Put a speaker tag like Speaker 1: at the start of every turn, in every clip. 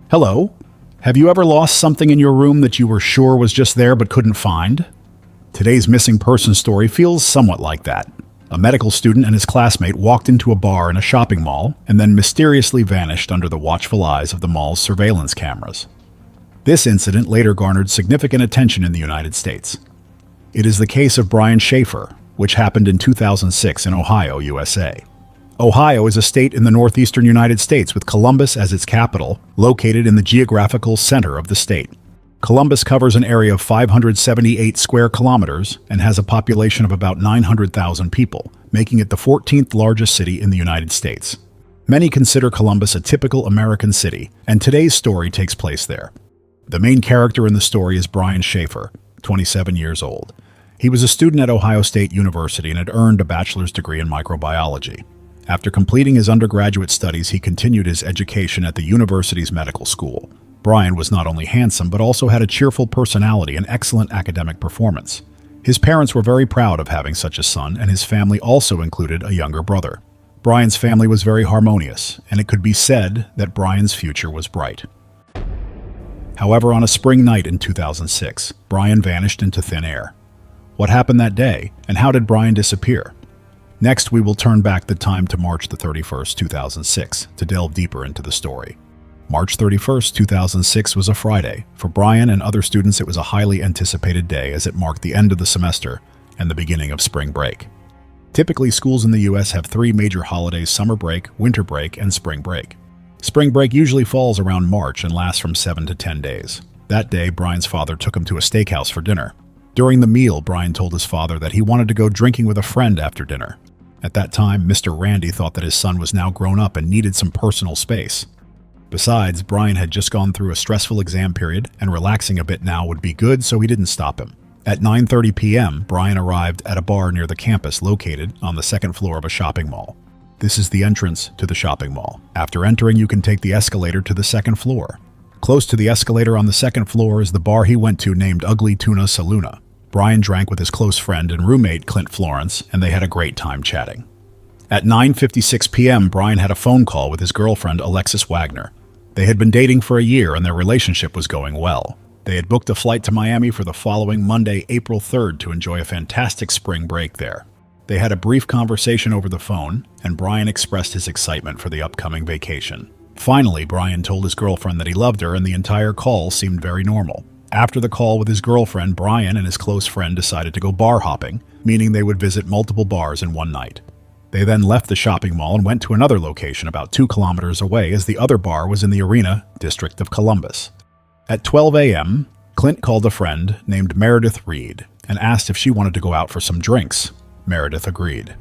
Speaker 1: Hello? Have you ever lost something in your room that you were sure was just there but couldn't find? Today's missing person story feels somewhat like that. A medical student and his classmate walked into a bar in a shopping mall and then mysteriously vanished under the watchful eyes of the mall's surveillance cameras. This incident later garnered significant attention in the United States. It is the case of Brian Schaefer, which happened in 2006 in Ohio, USA. Ohio is a state in the northeastern United States with Columbus as its capital, located in the geographical center of the state. Columbus covers an area of 578 square kilometers and has a population of about 900,000 people, making it the 14th largest city in the United States. Many consider Columbus a typical American city, and today's story takes place there. The main character in the story is Brian Schaefer, 27 years old. He was a student at Ohio State University and had earned a bachelor's degree in microbiology. After completing his undergraduate studies, he continued his education at the university's medical school. Brian was not only handsome, but also had a cheerful personality and excellent academic performance. His parents were very proud of having such a son, and his family also included a younger brother. Brian's family was very harmonious, and it could be said that Brian's future was bright. However, on a spring night in 2006, Brian vanished into thin air. What happened that day, and how did Brian disappear? Next, we will turn back the time to March 31st, 2006, to delve deeper into the story. March 31st, 2006 was a Friday. For Brian and other students, it was a highly anticipated day as it marked the end of the semester and the beginning of spring break. Typically, schools in the U.S. have three major holidays: summer break, winter break, and spring break. Spring break usually falls around March and lasts from 7 to 10 days. That day, Brian's father took him to a steakhouse for dinner. During the meal, Brian told his father that he wanted to go drinking with a friend after dinner. At that time, Mr. Randy thought that his son was now grown up and needed some personal space. Besides, Brian had just gone through a stressful exam period, and relaxing a bit now would be good, so he didn't stop him. At 9:30 p.m., Brian arrived at a bar near the campus located on the second floor of a shopping mall. This is the entrance to the shopping mall. After entering, you can take the escalator to the second floor. Close to the escalator on the second floor is the bar he went to named Ugly Tuna Saloona. Brian drank with his close friend and roommate Clint Florence, and they had a great time chatting. At 9:56 p.m., Brian had a phone call with his girlfriend Alexis Wagner. They had been dating for a year and their relationship was going well. They had booked a flight to Miami for the following Monday, April 3rd, to enjoy a fantastic spring break there. They had a brief conversation over the phone, and Brian expressed his excitement for the upcoming vacation. Finally, Brian told his girlfriend that he loved her, and the entire call seemed very normal. After the call with his girlfriend, Brian and his close friend decided to go bar hopping, meaning they would visit multiple bars in one night. They then left the shopping mall and went to another location about 2 kilometers away, as the other bar was in the Arena district of Columbus. At 12 a.m., Clint called a friend named Meredith Reed and asked if she wanted to go out for some drinks. Meredith agreed.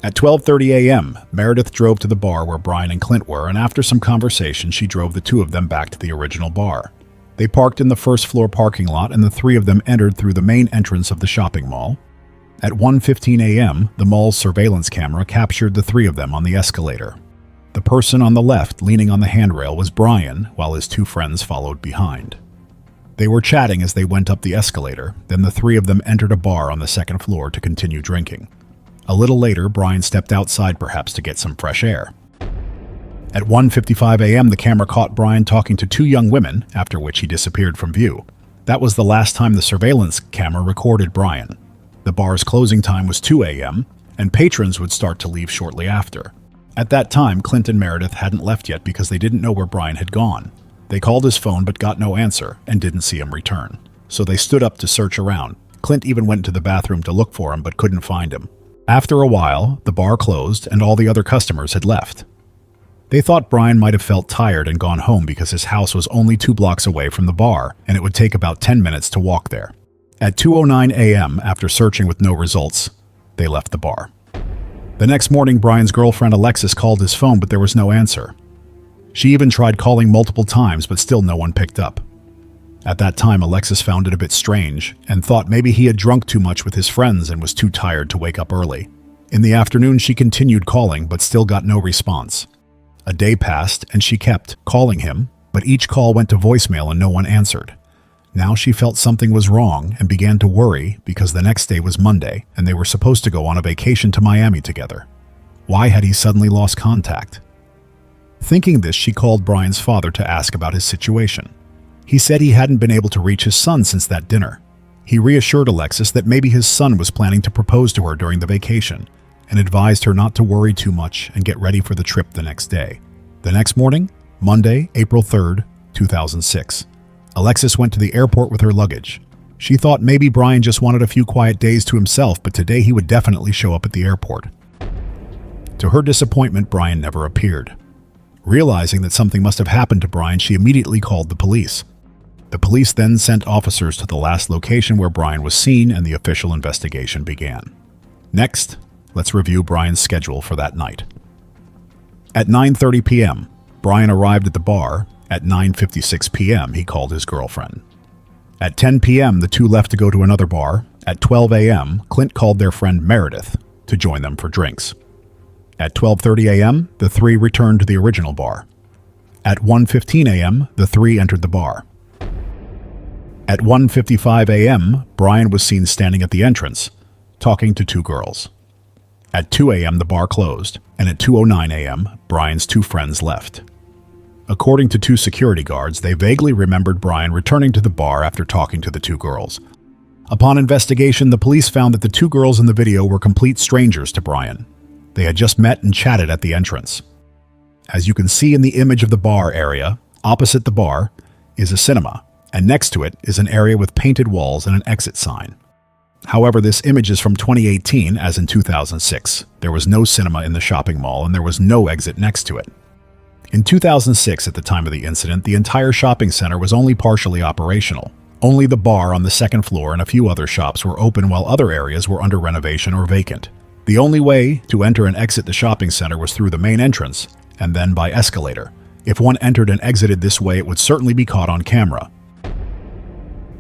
Speaker 1: At 12:30 a.m., Meredith drove to the bar where Brian and Clint were, and after some conversation, she drove the two of them back to the original bar. They parked in the first floor parking lot, and the three of them entered through the main entrance of the shopping mall. At 1:15 a.m., the mall's surveillance camera captured the three of them on the escalator. The person on the left, leaning on the handrail, was Brian, while his two friends followed behind. They were chatting as they went up the escalator, then the three of them entered a bar on the second floor to continue drinking. A little later, Brian stepped outside perhaps to get some fresh air. At 1:55 a.m., the camera caught Brian talking to two young women, after which he disappeared from view. That was the last time the surveillance camera recorded Brian. The bar's closing time was 2 a.m., and patrons would start to leave shortly after. At that time, Clint and Meredith hadn't left yet because they didn't know where Brian had gone. They called his phone but got no answer and didn't see him return. So they stood up to search around. Clint even went to the bathroom to look for him but couldn't find him. After a while, the bar closed and all the other customers had left. They thought Brian might have felt tired and gone home because his house was only 2 blocks away from the bar, and it would take about 10 minutes to walk there. At 2:09 a.m., after searching with no results, they left the bar. The next morning, Brian's girlfriend Alexis called his phone, but there was no answer. She even tried calling multiple times, but still no one picked up. At that time, Alexis found it a bit strange and thought maybe he had drunk too much with his friends and was too tired to wake up early. In the afternoon, she continued calling, but still got no response. A day passed, and she kept calling him, but each call went to voicemail and no one answered. Now she felt something was wrong and began to worry because the next day was Monday and they were supposed to go on a vacation to Miami together. Why had he suddenly lost contact? Thinking this, she called Brian's father to ask about his situation. He said he hadn't been able to reach his son since that dinner. He reassured Alexis that maybe his son was planning to propose to her during the vacation and advised her not to worry too much and get ready for the trip the next day. The next morning, Monday, April 3rd, 2006, Alexis went to the airport with her luggage. She thought maybe Brian just wanted a few quiet days to himself, but today he would definitely show up at the airport. To her disappointment, Brian never appeared. Realizing that something must have happened to Brian, she immediately called the police. The police then sent officers to the last location where Brian was seen, and the official investigation began. Next, let's review Brian's schedule for that night. At 9:30 p.m., Brian arrived at the bar. At 9:56 p.m., he called his girlfriend. At 10 p.m., the two left to go to another bar. At 12 a.m., Clint called their friend Meredith to join them for drinks. At 12:30 a.m., the three returned to the original bar. At 1:15 a.m., the three entered the bar. At 1:55 a.m., Brian was seen standing at the entrance, talking to two girls. At 2 a.m., the bar closed, and at 2:09 a.m., Brian's two friends left. According to two security guards, they vaguely remembered Brian returning to the bar after talking to the two girls. Upon investigation, the police found that the two girls in the video were complete strangers to Brian. They had just met and chatted at the entrance. As you can see in the image of the bar area, opposite the bar is a cinema, and next to it is an area with painted walls and an exit sign. However, this image is from 2018, as in 2006. There was no cinema in the shopping mall, and there was no exit next to it. In 2006, at the time of the incident, the entire shopping center was only partially operational. Only the bar on the second floor and a few other shops were open, while other areas were under renovation or vacant. The only way to enter and exit the shopping center was through the main entrance, and then by escalator. If one entered and exited this way, it would certainly be caught on camera.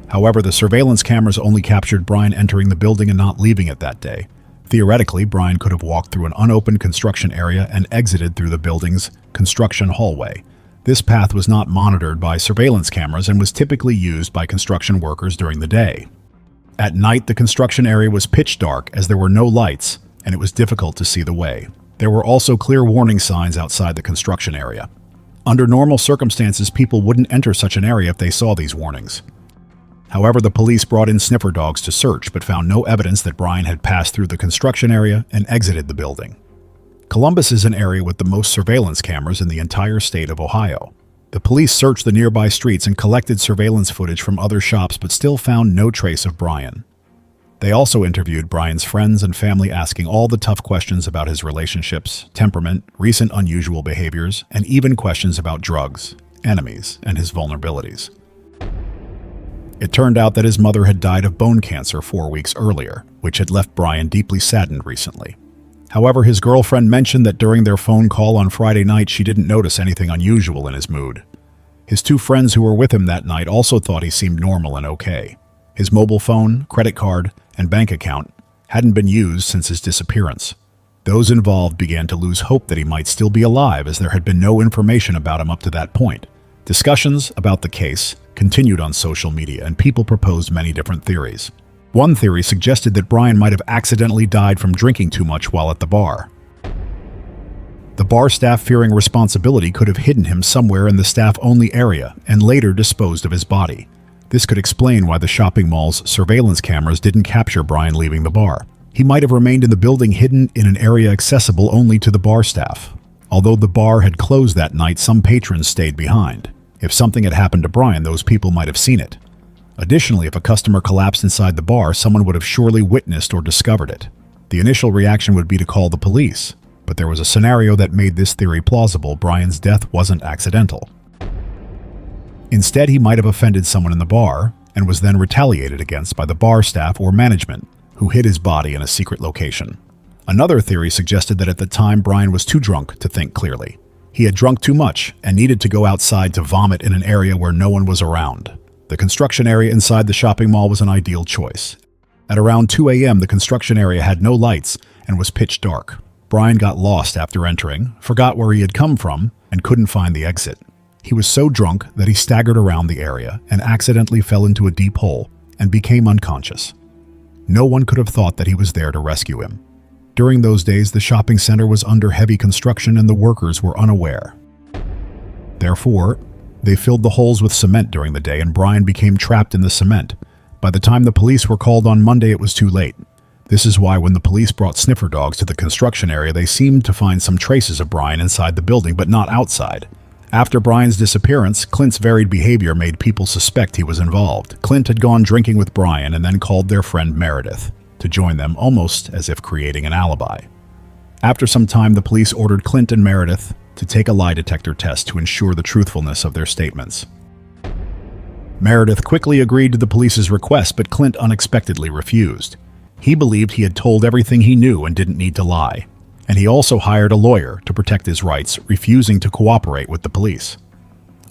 Speaker 1: However, the surveillance cameras only captured Brian entering the building and not leaving it that day. Theoretically, Brian could have walked through an unopened construction area and exited through the building's construction hallway. This path was not monitored by surveillance cameras and was typically used by construction workers during the day. At night, the construction area was pitch dark as there were no lights, and it was difficult to see the way. There were also clear warning signs outside the construction area. Under normal circumstances, people wouldn't enter such an area if they saw these warnings. However, the police brought in sniffer dogs to search, but found no evidence that Brian had passed through the construction area and exited the building. Columbus is an area with the most surveillance cameras in the entire state of Ohio. The police searched the nearby streets and collected surveillance footage from other shops, but still found no trace of Brian. They also interviewed Brian's friends and family, asking all the tough questions about his relationships, temperament, recent unusual behaviors, and even questions about drugs, enemies, and his vulnerabilities. It turned out that his mother had died of bone cancer 4 weeks earlier, which had left Brian deeply saddened recently. However, his girlfriend mentioned that during their phone call on Friday night, she didn't notice anything unusual in his mood. His two friends who were with him that night also thought he seemed normal and okay. His mobile phone, credit card, and bank account hadn't been used since his disappearance. Those involved began to lose hope that he might still be alive, as there had been no information about him up to that point. Discussions about the case continued on social media, and people proposed many different theories. One theory suggested that Brian might have accidentally died from drinking too much while at the bar. The bar staff, fearing responsibility, could have hidden him somewhere in the staff-only area and later disposed of his body. This could explain why the shopping mall's surveillance cameras didn't capture Brian leaving the bar. He might have remained in the building, hidden in an area accessible only to the bar staff. Although the bar had closed that night, some patrons stayed behind. If something had happened to Brian, those people might have seen it. Additionally, if a customer collapsed inside the bar, someone would have surely witnessed or discovered it. The initial reaction would be to call the police, but there was a scenario that made this theory plausible. Brian's death wasn't accidental. Instead, he might have offended someone in the bar and was then retaliated against by the bar staff or management, who hid his body in a secret location. Another theory suggested that at the time, Brian was too drunk to think clearly. He had drunk too much and needed to go outside to vomit in an area where no one was around. The construction area inside the shopping mall was an ideal choice. At around 2 a.m., the construction area had no lights and was pitch dark. Brian got lost after entering, forgot where he had come from, and couldn't find the exit. He was so drunk that he staggered around the area and accidentally fell into a deep hole and became unconscious. No one could have thought that he was there to rescue him. During those days, the shopping center was under heavy construction and the workers were unaware. Therefore, they filled the holes with cement during the day and Brian became trapped in the cement. By the time the police were called on Monday, it was too late. This is why when the police brought sniffer dogs to the construction area, they seemed to find some traces of Brian inside the building, but not outside. After Brian's disappearance, Clint's varied behavior made people suspect he was involved. Clint had gone drinking with Brian and then called their friend Meredith to join them, almost as if creating an alibi. After some time, the police ordered Clint and Meredith to take a lie detector test to ensure the truthfulness of their statements. Meredith quickly agreed to the police's request, but Clint unexpectedly refused. He believed he had told everything he knew and didn't need to lie. And he also hired a lawyer to protect his rights, refusing to cooperate with the police.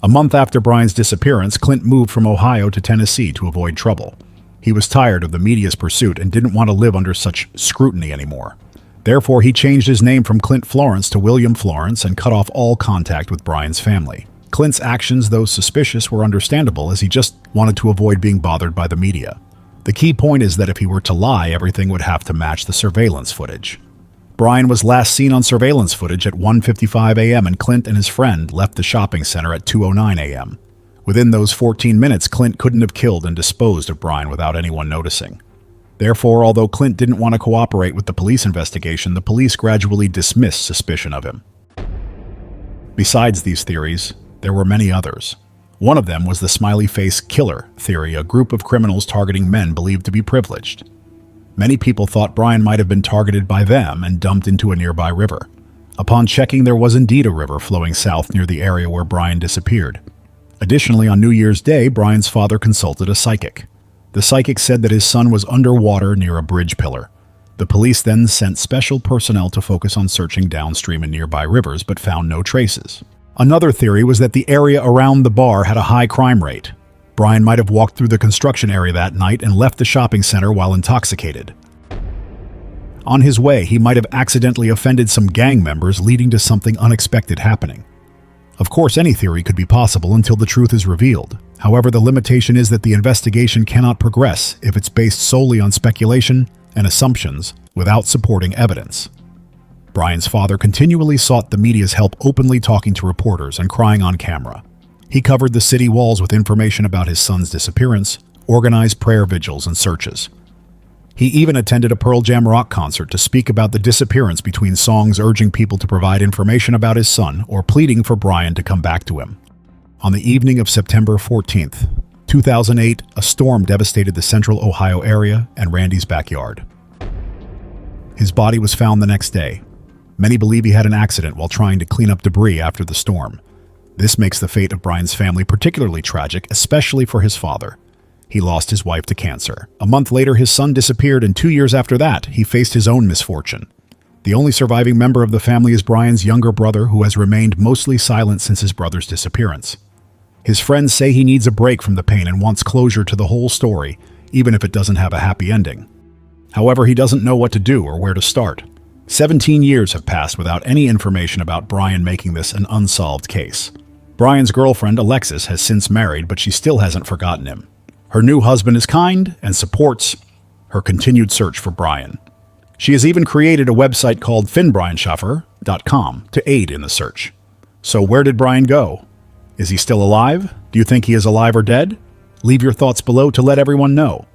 Speaker 1: A month after Brian's disappearance, Clint moved from Ohio to Tennessee to avoid trouble. He was tired of the media's pursuit and didn't want to live under such scrutiny anymore. Therefore, he changed his name from Clint Florence to William Florence and cut off all contact with Brian's family. Clint's actions, though suspicious, were understandable as he just wanted to avoid being bothered by the media. The key point is that if he were to lie, everything would have to match the surveillance footage. Brian was last seen on surveillance footage at 1:55 a.m. and Clint and his friend left the shopping center at 2:09 a.m. Within those 14 minutes, Clint couldn't have killed and disposed of Brian without anyone noticing. Therefore, although Clint didn't want to cooperate with the police investigation, the police gradually dismissed suspicion of him. Besides these theories, there were many others. One of them was the smiley face killer theory, a group of criminals targeting men believed to be privileged. Many people thought Brian might have been targeted by them and dumped into a nearby river. Upon checking, there was indeed a river flowing south near the area where Brian disappeared. Additionally, on New Year's Day, Brian's father consulted a psychic. The psychic said that his son was underwater near a bridge pillar. The police then sent special personnel to focus on searching downstream in nearby rivers, but found no traces. Another theory was that the area around the bar had a high crime rate. Brian might have walked through the construction area that night and left the shopping center while intoxicated. On his way, he might have accidentally offended some gang members, leading to something unexpected happening. Of course, any theory could be possible until the truth is revealed. However, the limitation is that the investigation cannot progress if it's based solely on speculation and assumptions without supporting evidence. Brian's father continually sought the media's help, openly talking to reporters and crying on camera. He covered the city walls with information about his son's disappearance, organized prayer vigils and searches. He even attended a Pearl Jam rock concert to speak about the disappearance between songs urging people to provide information about his son or pleading for Brian to come back to him. On the evening of September 14th, 2008, a storm devastated the central Ohio area and Randy's backyard. His body was found the next day. Many believe he had an accident while trying to clean up debris after the storm. This makes the fate of Brian's family particularly tragic, especially for his father. He lost his wife to cancer. A month later, his son disappeared, and 2 years after that, he faced his own misfortune. The only surviving member of the family is Brian's younger brother, who has remained mostly silent since his brother's disappearance. His friends say he needs a break from the pain and wants closure to the whole story, even if it doesn't have a happy ending. However, he doesn't know what to do or where to start. 17 years have passed without any information about Brian, making this an unsolved case. Brian's girlfriend, Alexis, has since married, but she still hasn't forgotten him. Her new husband is kind and supports her continued search for Brian. She has even created a website called finbrianschaffer.com to aid in the search. So where did Brian go? Is he still alive? Do you think he is alive or dead? Leave your thoughts below to let everyone know.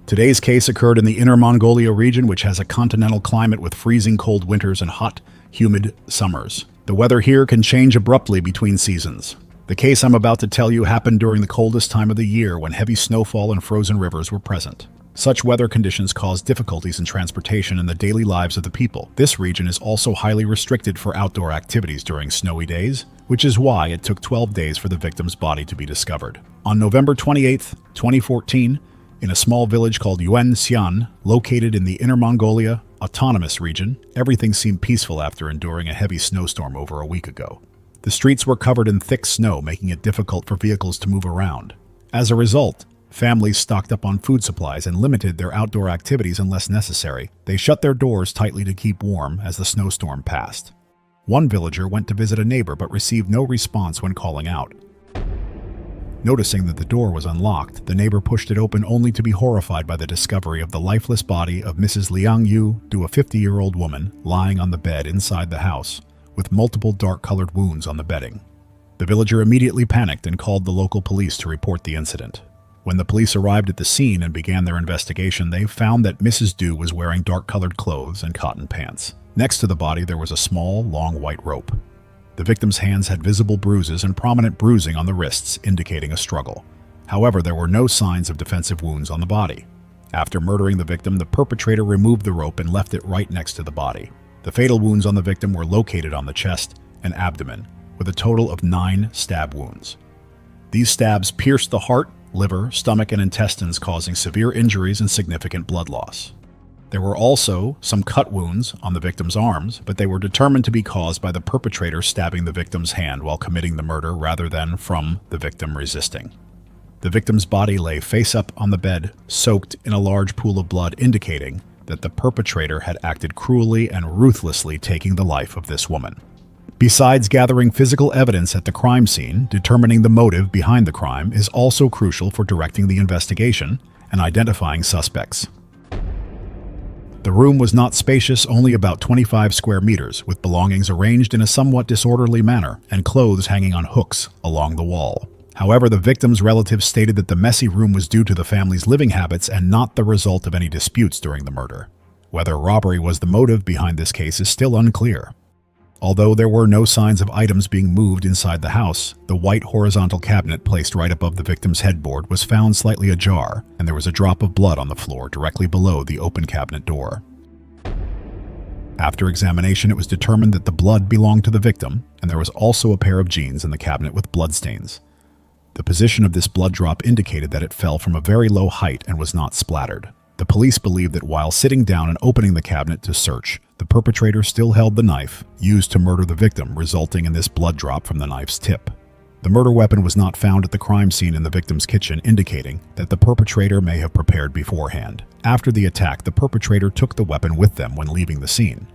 Speaker 1: Today's case occurred in the Inner Mongolia region, which has a continental climate with freezing cold winters and hot, humid summers. The weather here can change abruptly between seasons. The case I'm about to tell you happened during the coldest time of the year, when heavy snowfall and frozen rivers were present. Such weather conditions cause difficulties in transportation and the daily lives of the people. This region is also highly restricted for outdoor activities during snowy days, which is why it took 12 days for the victim's body to be discovered. On November 28, 2014, in a small village called Yuan-Xian, located in the Inner Mongolia Autonomous Region, everything seemed peaceful after enduring a heavy snowstorm over a week ago. The streets were covered in thick snow, making it difficult for vehicles to move around. As a result, families stocked up on food supplies and limited their outdoor activities unless necessary. They shut their doors tightly to keep warm as the snowstorm passed. One villager went to visit a neighbor but received no response when calling out. Noticing that the door was unlocked, the neighbor pushed it open, only to be horrified by the discovery of the lifeless body of Mrs. Liang Yu, a 50-year-old woman, lying on the bed inside the house, with multiple dark-colored wounds on the bedding. The villager immediately panicked and called the local police to report the incident. When the police arrived at the scene and began their investigation, they found that Mrs. Dew was wearing dark-colored clothes and cotton pants. Next to the body, there was a small, long white rope. The victim's hands had visible bruises and prominent bruising on the wrists, indicating a struggle. However, there were no signs of defensive wounds on the body. After murdering the victim, the perpetrator removed the rope and left it right next to the body. The fatal wounds on the victim were located on the chest and abdomen, with a total of 9 stab wounds. These stabs pierced the heart, liver, stomach, and intestines, causing severe injuries and significant blood loss. There were also some cut wounds on the victim's arms, but they were determined to be caused by the perpetrator stabbing the victim's hand while committing the murder rather than from the victim resisting. The victim's body lay face up on the bed, soaked in a large pool of blood, indicating that the perpetrator had acted cruelly and ruthlessly, taking the life of this woman. Besides gathering physical evidence at the crime scene, determining the motive behind the crime is also crucial for directing the investigation and identifying suspects. The room was not spacious, only about 25 square meters, with belongings arranged in a somewhat disorderly manner and clothes hanging on hooks along the wall. However, the victim's relatives stated that the messy room was due to the family's living habits and not the result of any disputes during the murder. Whether robbery was the motive behind this case is still unclear. Although there were no signs of items being moved inside the house, the white horizontal cabinet placed right above the victim's headboard was found slightly ajar, and there was a drop of blood on the floor directly below the open cabinet door. After examination, it was determined that the blood belonged to the victim, and there was also a pair of jeans in the cabinet with bloodstains. The position of this blood drop indicated that it fell from a very low height and was not splattered. The police believe that while sitting down and opening the cabinet to search, the perpetrator still held the knife used to murder the victim, resulting in this blood drop from the knife's tip. The murder weapon was not found at the crime scene in the victim's kitchen, indicating that the perpetrator may have prepared beforehand. After the attack, the perpetrator took the weapon with them when leaving the scene.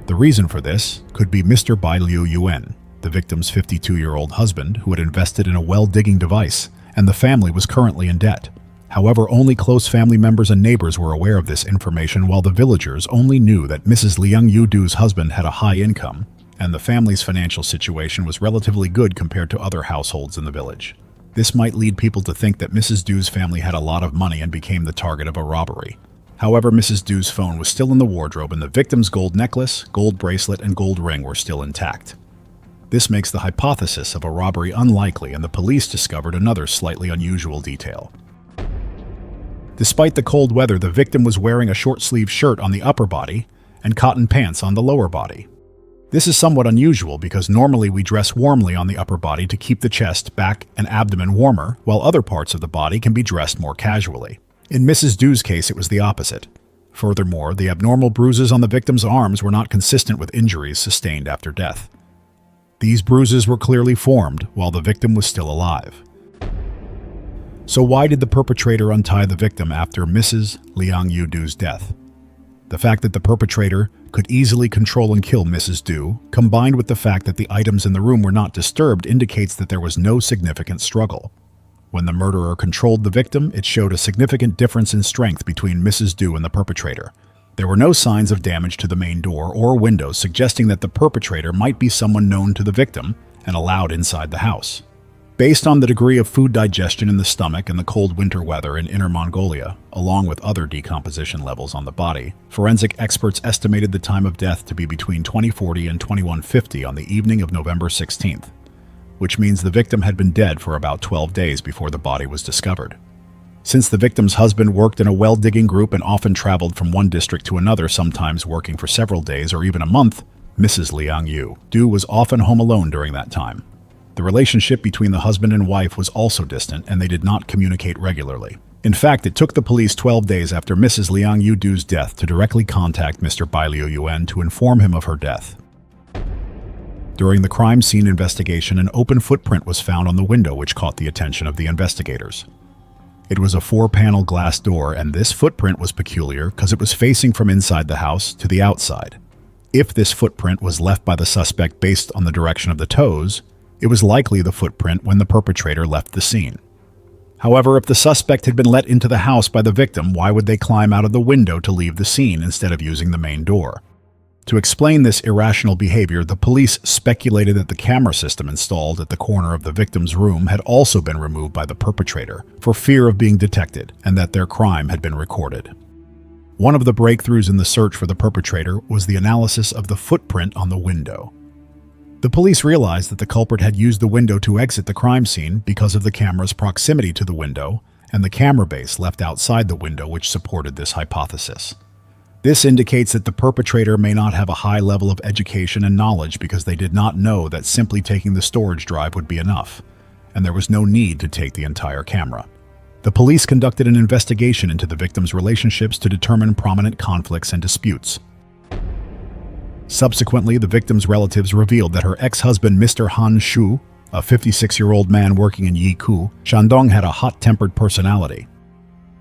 Speaker 1: The reason for this could be Mr. Bai Liu Yuan, the victim's 52-year-old husband, who had invested in a well-digging device, and the family was currently in debt. However, only close family members and neighbors were aware of this information, while the villagers only knew that Mrs. Liang Yudu's husband had a high income, and the family's financial situation was relatively good compared to other households in the village. This might lead people to think that Mrs. Du's family had a lot of money and became the target of a robbery. However, Mrs. Du's phone was still in the wardrobe, and the victim's gold necklace, gold bracelet, and gold ring were still intact. This makes the hypothesis of a robbery unlikely, and the police discovered another slightly unusual detail. Despite the cold weather, the victim was wearing a short-sleeved shirt on the upper body and cotton pants on the lower body. This is somewhat unusual because normally we dress warmly on the upper body to keep the chest, back, and abdomen warmer, while other parts of the body can be dressed more casually. In Mrs. Du's case, it was the opposite. Furthermore, the abnormal bruises on the victim's arms were not consistent with injuries sustained after death. These bruises were clearly formed while the victim was still alive. So why did the perpetrator untie the victim after Mrs. Liang Yudu's death? The fact that the perpetrator could easily control and kill Mrs. Du, combined with the fact that the items in the room were not disturbed, indicates that there was no significant struggle. When the murderer controlled the victim, it showed a significant difference in strength between Mrs. Du and the perpetrator. There were no signs of damage to the main door or windows, suggesting that the perpetrator might be someone known to the victim and allowed inside the house. Based on the degree of food digestion in the stomach and the cold winter weather in Inner Mongolia, along with other decomposition levels on the body, forensic experts estimated the time of death to be between 2040 and 2150 on the evening of November 16th, which means the victim had been dead for about 12 days before the body was discovered. Since the victim's husband worked in a well-digging group and often traveled from one district to another, sometimes working for several days or even a month, Mrs. Liang Yudu was often home alone during that time. The relationship between the husband and wife was also distant, and they did not communicate regularly. In fact, it took the police 12 days after Mrs. Liang Yudu's death to directly contact Mr. Bai Liu Yuan to inform him of her death. During the crime scene investigation, an open footprint was found on the window, which caught the attention of the investigators. It was a 4-panel glass door, and this footprint was peculiar because it was facing from inside the house to the outside. If this footprint was left by the suspect based on the direction of the toes, it was likely the footprint when the perpetrator left the scene. However, if the suspect had been let into the house by the victim, why would they climb out of the window to leave the scene instead of using the main door? To explain this irrational behavior, the police speculated that the camera system installed at the corner of the victim's room had also been removed by the perpetrator for fear of being detected, and that their crime had been recorded. One of the breakthroughs in the search for the perpetrator was the analysis of the footprint on the window. The police realized that the culprit had used the window to exit the crime scene because of the camera's proximity to the window and the camera base left outside the window, which supported this hypothesis. This indicates that the perpetrator may not have a high level of education and knowledge because they did not know that simply taking the storage drive would be enough, and there was no need to take the entire camera. The police conducted an investigation into the victim's relationships to determine prominent conflicts and disputes. Subsequently, the victim's relatives revealed that her ex-husband, Mr. Han Shu, a 56-year-old man working in Yiku, Shandong, had a hot-tempered personality.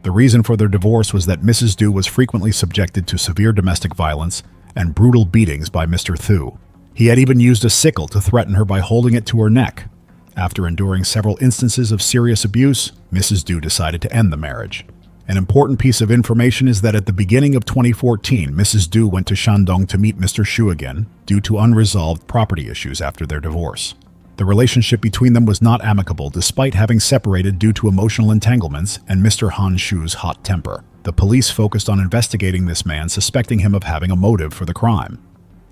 Speaker 1: The reason for their divorce was that Mrs. Du was frequently subjected to severe domestic violence and brutal beatings by Mr. Thu. He had even used a sickle to threaten her by holding it to her neck. After enduring several instances of serious abuse, Mrs. Du decided to end the marriage. An important piece of information is that at the beginning of 2014, Mrs. Du went to Shandong to meet Mr. Shu again due to unresolved property issues after their divorce. The relationship between them was not amicable despite having separated due to emotional entanglements and Mr. Han Shu's hot temper. The police focused on investigating this man, suspecting him of having a motive for the crime.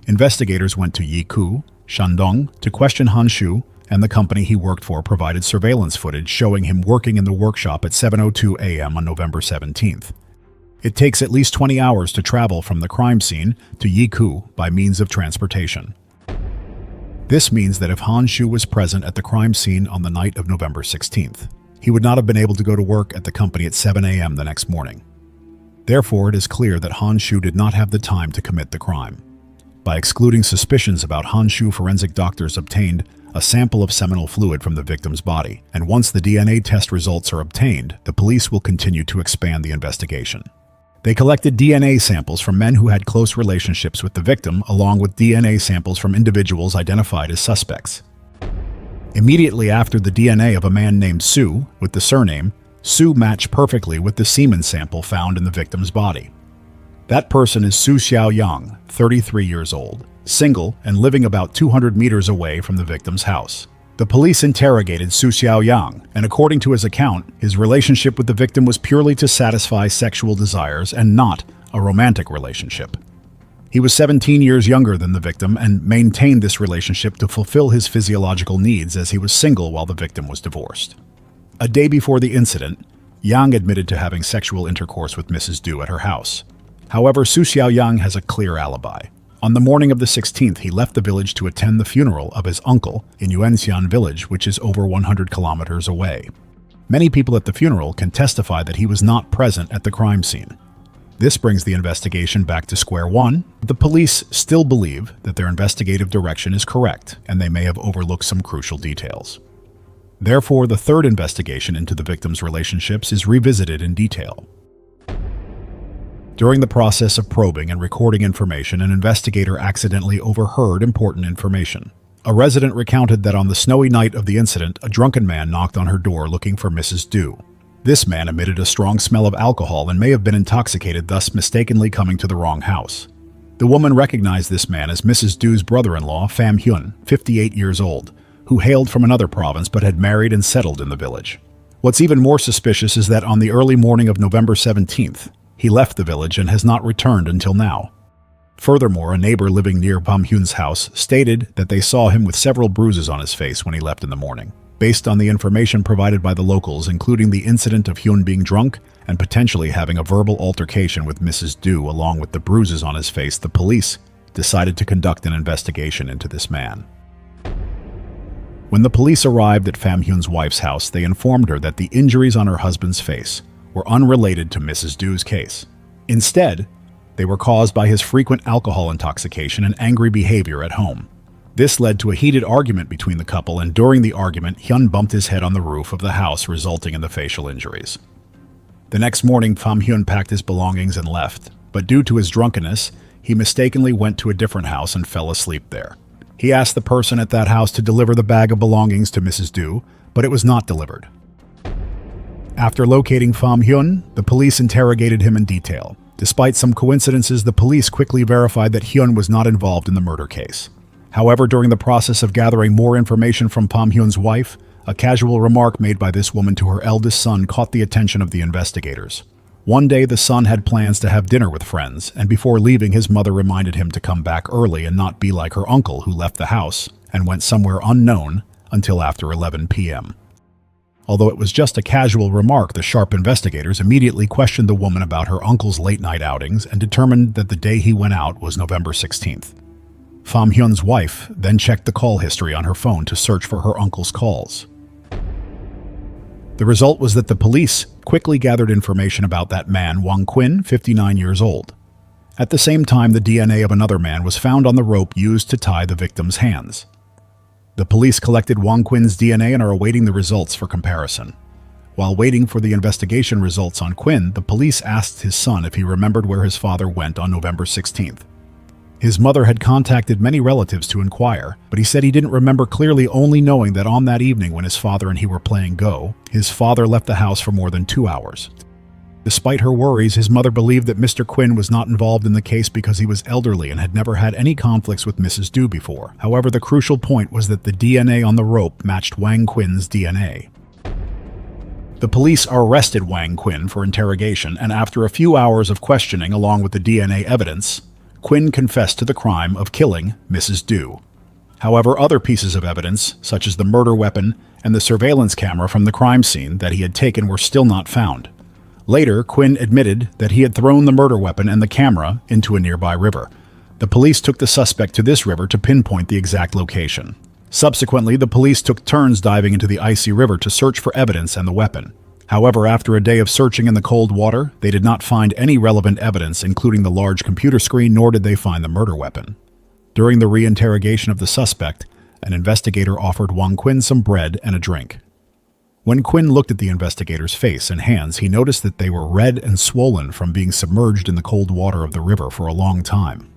Speaker 1: Investigators went to Yiku, Shandong, to question Han Shu, and the company he worked for provided surveillance footage showing him working in the workshop at 7:02 a.m. on November 17th. It takes at least 20 hours to travel from the crime scene to Yiku by means of transportation. This means that if Han Shu was present at the crime scene on the night of November 16th, he would not have been able to go to work at the company at 7 a.m. the next morning. Therefore, it is clear that Han Shu did not have the time to commit the crime. By excluding suspicions about Han Shu, forensic doctors obtained a sample of seminal fluid from the victim's body, and once the DNA test results are obtained, the police will continue to expand the investigation. They collected DNA samples from men who had close relationships with the victim, along with DNA samples from individuals identified as suspects. Immediately after, the DNA of a man named Su, with the surname Su, matched perfectly with the semen sample found in the victim's body. That person is Su Xiaoyang, 33 years old, single, and living about 200 meters away from the victim's house. The police interrogated Su Xiaoyang, and according to his account, his relationship with the victim was purely to satisfy sexual desires and not a romantic relationship. He was 17 years younger than the victim and maintained this relationship to fulfill his physiological needs as he was single while the victim was divorced. A day before the incident, Yang admitted to having sexual intercourse with Mrs. Du at her house. However, Su Xiaoyang has a clear alibi. On the morning of the 16th, he left the village to attend the funeral of his uncle in Yuanxian village, which is over 100 kilometers away. Many people at the funeral can testify that he was not present at the crime scene. This brings the investigation back to square one. The police still believe that their investigative direction is correct, and they may have overlooked some crucial details. Therefore, the third investigation into the victim's relationships is revisited in detail. During the process of probing and recording information, an investigator accidentally overheard important information. A resident recounted that on the snowy night of the incident, a drunken man knocked on her door looking for Mrs. Du. This man emitted a strong smell of alcohol and may have been intoxicated, thus mistakenly coming to the wrong house. The woman recognized this man as Mrs. Du's brother-in-law, Pham Hyun, 58 years old, who hailed from another province but had married and settled in the village. What's even more suspicious is that on the early morning of November 17th, he left the village and has not returned until now. Furthermore, a neighbor living near Pham Hyun's house stated that they saw him with several bruises on his face when he left in the morning. Based on the information provided by the locals, including the incident of Hyun being drunk and potentially having a verbal altercation with Mrs. Du along with the bruises on his face, the police decided to conduct an investigation into this man. When the police arrived at Pham Hyun's wife's house, they informed her that the injuries on her husband's face were unrelated to Mrs. Du's case. Instead, they were caused by his frequent alcohol intoxication and angry behavior at home. This led to a heated argument between the couple, and during the argument, Hyun bumped his head on the roof of the house, resulting in the facial injuries. The next morning, Pham Hyun packed his belongings and left, but due to his drunkenness, he mistakenly went to a different house and fell asleep there. He asked the person at that house to deliver the bag of belongings to Mrs. Du, but it was not delivered. After locating Pham Hyun, the police interrogated him in detail. Despite some coincidences, the police quickly verified that Hyun was not involved in the murder case. However, during the process of gathering more information from Pam Hyun's wife, a casual remark made by this woman to her eldest son caught the attention of the investigators. One day, the son had plans to have dinner with friends, and before leaving, his mother reminded him to come back early and not be like her uncle who left the house and went somewhere unknown until after 11 p.m. Although it was just a casual remark, the sharp investigators immediately questioned the woman about her uncle's late-night outings and determined that the day he went out was November 16th. Pham Hyun's wife then checked the call history on her phone to search for her uncle's calls. The result was that the police quickly gathered information about that man, Wang Quinn, 59 years old. At the same time, the DNA of another man was found on the rope used to tie the victim's hands. The police collected Wang Quinn's DNA and are awaiting the results for comparison. While waiting for the investigation results on Quinn, the police asked his son if he remembered where his father went on November 16th. His mother had contacted many relatives to inquire, but he said he didn't remember clearly, only knowing that on that evening when his father and he were playing Go, his father left the house for more than 2 hours. Despite her worries, his mother believed that Mr. Quinn was not involved in the case because he was elderly and had never had any conflicts with Mrs. Du before. However, the crucial point was that the DNA on the rope matched Wang Quinn's DNA. The police arrested Wang Quinn for interrogation, and after a few hours of questioning along with the DNA evidence, Quinn confessed to the crime of killing Mrs. Du. However, other pieces of evidence, such as the murder weapon and the surveillance camera from the crime scene that he had taken, were still not found. Later, Quinn admitted that he had thrown the murder weapon and the camera into a nearby river. The police took the suspect to this river to pinpoint the exact location. Subsequently, the police took turns diving into the icy river to search for evidence and the weapon. However, after a day of searching in the cold water, they did not find any relevant evidence, including the large computer screen, nor did they find the murder weapon. During the re-interrogation of the suspect, an investigator offered Wang Quinn some bread and a drink. When Quinn looked at the investigator's face and hands, he noticed that they were red and swollen from being submerged in the cold water of the river for a long time.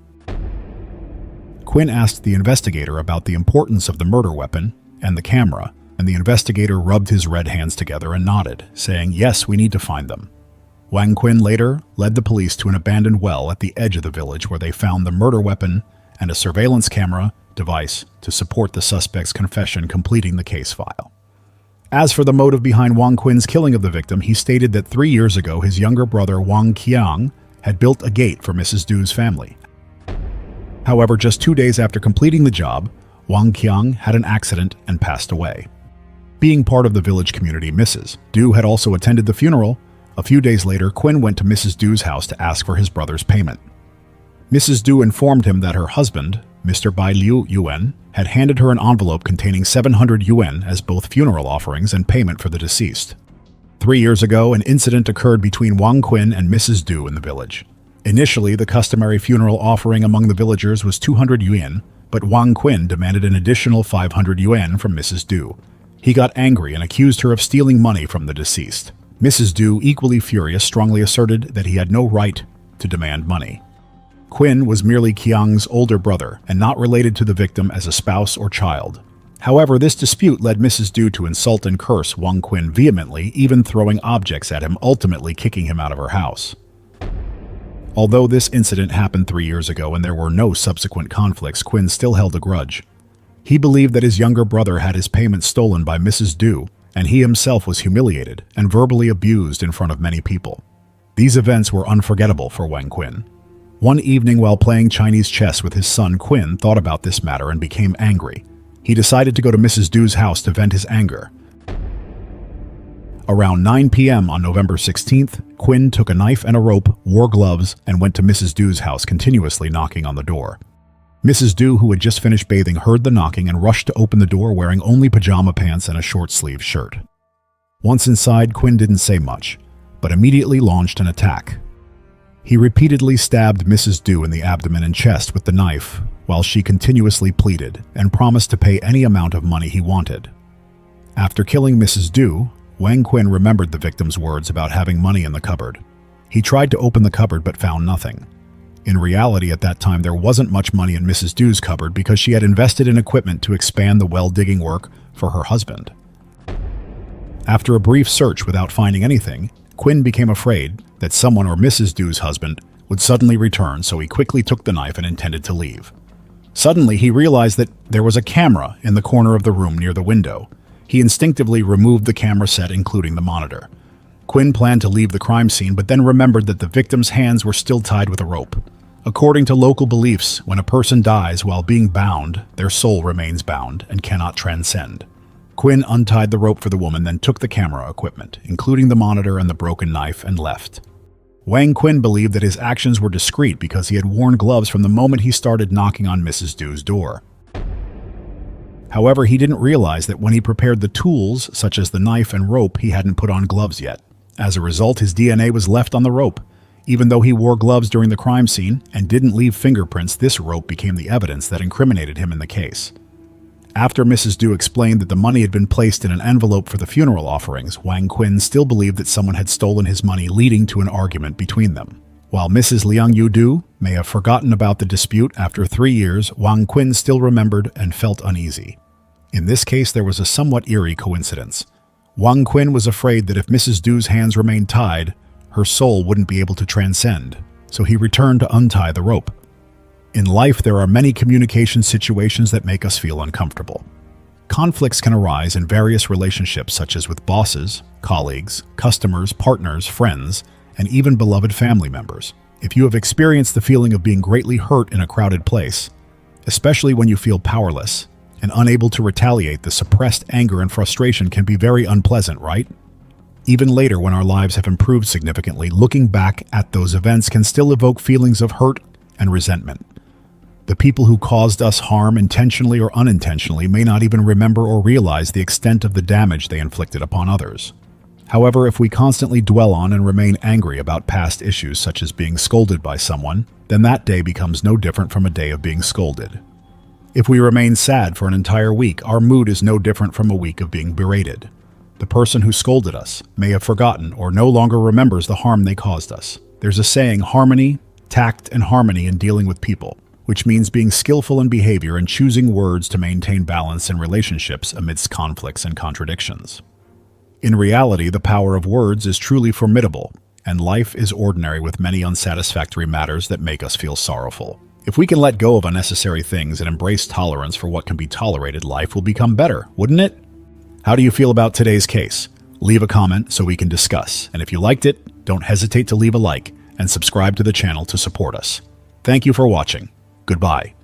Speaker 1: Quinn asked the investigator about the importance of the murder weapon and the camera, and the investigator rubbed his red hands together and nodded, saying, "Yes, we need to find them." Wang Quinn later led the police to an abandoned well at the edge of the village where they found the murder weapon and a surveillance camera device to support the suspect's confession, completing the case file. As for the motive behind Wang Quinn's killing of the victim, he stated that 3 years ago his younger brother Wang Qiang had built a gate for Mrs. Du's family. However, just 2 days after completing the job, Wang Qiang had an accident and passed away. Being part of the village community, Mrs. Du had also attended the funeral. A few days later, Quinn went to Mrs. Du's house to ask for his brother's payment. Mrs. Du informed him that her husband, Mr. Bai Liu Yuan, had handed her an envelope containing 700 yuan as both funeral offerings and payment for the deceased. 3 years ago, an incident occurred between Wang Quinn and Mrs. Du in the village. Initially, the customary funeral offering among the villagers was 200 yuan, but Wang Quinn demanded an additional 500 yuan from Mrs. Du. He got angry and accused her of stealing money from the deceased. Mrs. Du, equally furious, strongly asserted that he had no right to demand money. Quinn was merely Qiang's older brother and not related to the victim as a spouse or child. However, this dispute led Mrs. Du to insult and curse Wang Quinn vehemently, even throwing objects at him, ultimately kicking him out of her house. Although this incident happened 3 years ago and there were no subsequent conflicts, Quinn still held a grudge. He believed that his younger brother had his payment stolen by Mrs. Du, and he himself was humiliated and verbally abused in front of many people. These events were unforgettable for Wang Quinn. One evening while playing Chinese chess with his son, Quinn thought about this matter and became angry. He decided to go to Mrs. Du's house to vent his anger. Around 9 p.m. on November 16th, Quinn took a knife and a rope, wore gloves, and went to Mrs. Du's house, continuously knocking on the door. Mrs. Du, who had just finished bathing, heard the knocking and rushed to open the door wearing only pajama pants and a short-sleeved shirt. Once inside, Quinn didn't say much, but immediately launched an attack. He repeatedly stabbed Mrs. Du in the abdomen and chest with the knife, while she continuously pleaded and promised to pay any amount of money he wanted. After killing Mrs. Du, Wang Quinn remembered the victim's words about having money in the cupboard. He tried to open the cupboard but found nothing. In reality, at that time, there wasn't much money in Mrs. Du's cupboard because she had invested in equipment to expand the well-digging work for her husband. After a brief search without finding anything, Quinn became afraid that someone or Mrs. Du's husband would suddenly return, so he quickly took the knife and intended to leave. Suddenly, he realized that there was a camera in the corner of the room near the window. He instinctively removed the camera set, including the monitor. Quinn planned to leave the crime scene, but then remembered that the victim's hands were still tied with a rope. According to local beliefs, when a person dies while being bound, their soul remains bound and cannot transcend. Quinn untied the rope for the woman, then took the camera equipment, including the monitor and the broken knife, and left. Wang Quinn believed that his actions were discreet because he had worn gloves from the moment he started knocking on Mrs. Du's door. However, he didn't realize that when he prepared the tools, such as the knife and rope, he hadn't put on gloves yet. As a result, his DNA was left on the rope. Even though he wore gloves during the crime scene and didn't leave fingerprints, this rope became the evidence that incriminated him in the case. After Mrs. Du explained that the money had been placed in an envelope for the funeral offerings, Wang Quinn still believed that someone had stolen his money, leading to an argument between them. While Mrs. Liang Yudu may have forgotten about the dispute, after 3 years, Wang Quinn still remembered and felt uneasy. In this case, there was a somewhat eerie coincidence. Wang Quinn was afraid that if Mrs. Du's hands remained tied, her soul wouldn't be able to transcend, so he returned to untie the rope. In life, there are many communication situations that make us feel uncomfortable. Conflicts can arise in various relationships, such as with bosses, colleagues, customers, partners, friends, and even beloved family members. If you have experienced the feeling of being greatly hurt in a crowded place, especially when you feel powerless and unable to retaliate, the suppressed anger and frustration can be very unpleasant, right? Even later, when our lives have improved significantly, looking back at those events can still evoke feelings of hurt and resentment. The people who caused us harm, intentionally or unintentionally, may not even remember or realize the extent of the damage they inflicted upon others. However, if we constantly dwell on and remain angry about past issues, such as being scolded by someone, then that day becomes no different from a day of being scolded. If we remain sad for an entire week, our mood is no different from a week of being berated. The person who scolded us may have forgotten or no longer remembers the harm they caused us. There's a saying, harmony, tact, and harmony in dealing with people, which means being skillful in behavior and choosing words to maintain balance in relationships amidst conflicts and contradictions. In reality, the power of words is truly formidable, and life is ordinary with many unsatisfactory matters that make us feel sorrowful. If we can let go of unnecessary things and embrace tolerance for what can be tolerated, life will become better, wouldn't it? How do you feel about today's case? Leave a comment so we can discuss, and if you liked it, don't hesitate to leave a like and subscribe to the channel to support us. Thank you for watching. Goodbye.